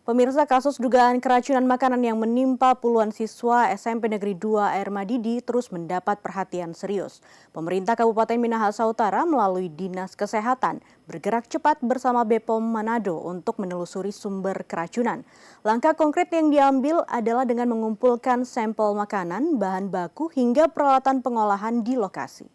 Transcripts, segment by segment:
Pemirsa, kasus dugaan keracunan makanan yang menimpa puluhan siswa SMP Negeri 2 Air Madidi terus mendapat perhatian serius. Pemerintah Kabupaten Minahasa Utara melalui Dinas Kesehatan bergerak cepat bersama BPOM Manado untuk menelusuri sumber keracunan. Langkah konkret yang diambil adalah dengan mengumpulkan sampel makanan, bahan baku hingga peralatan pengolahan di lokasi.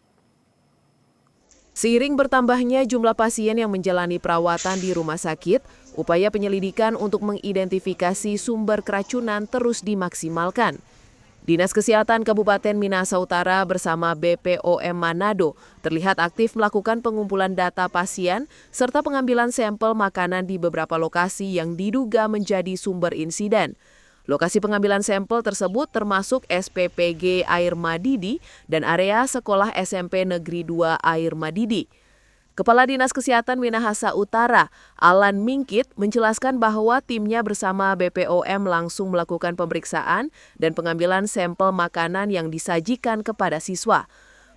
Seiring bertambahnya jumlah pasien yang menjalani perawatan di rumah sakit, upaya penyelidikan untuk mengidentifikasi sumber keracunan terus dimaksimalkan. Dinas Kesehatan Kabupaten Minahasa Utara bersama BPOM Manado terlihat aktif melakukan pengumpulan data pasien serta pengambilan sampel makanan di beberapa lokasi yang diduga menjadi sumber insiden. Lokasi pengambilan sampel tersebut termasuk SPPG Air Madidi dan area Sekolah SMP Negeri 2 Air Madidi. Kepala Dinas Kesehatan Minahasa Utara, Alan Mingkit, menjelaskan bahwa timnya bersama BPOM langsung melakukan pemeriksaan dan pengambilan sampel makanan yang disajikan kepada siswa.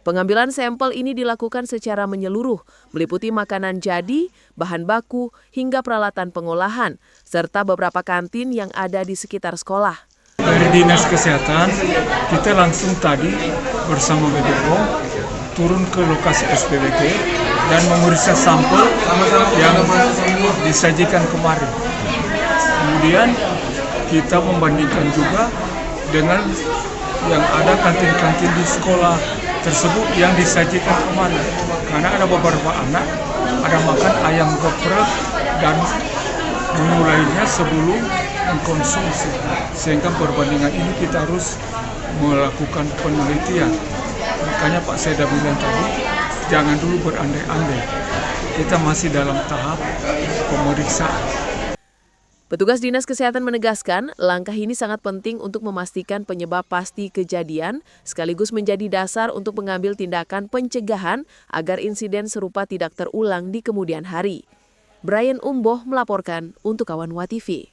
Pengambilan sampel ini dilakukan secara menyeluruh, meliputi makanan jadi, bahan baku, hingga peralatan pengolahan, serta beberapa kantin yang ada di sekitar sekolah. Dari Dinas Kesehatan, kita langsung tadi bersama BPOM turun ke lokasi SPPG dan memeriksa sampel yang disajikan kemarin. Kemudian kita membandingkan juga dengan yang ada kantin-kantin di sekolah tersebut yang disajikan kemarin. Karena ada beberapa anak ada makan ayam geprek dan menu lainnya sebelum mengkonsumsi. Sehingga perbandingan ini kita harus melakukan penelitian. Makanya Pak Seda bilang tadi, jangan dulu berandai-andai. Kita masih dalam tahap pemeriksaan. Petugas Dinas Kesehatan menegaskan, langkah ini sangat penting untuk memastikan penyebab pasti kejadian, sekaligus menjadi dasar untuk mengambil tindakan pencegahan agar insiden serupa tidak terulang di kemudian hari. Brian Umboh melaporkan untuk Kawan WA TV.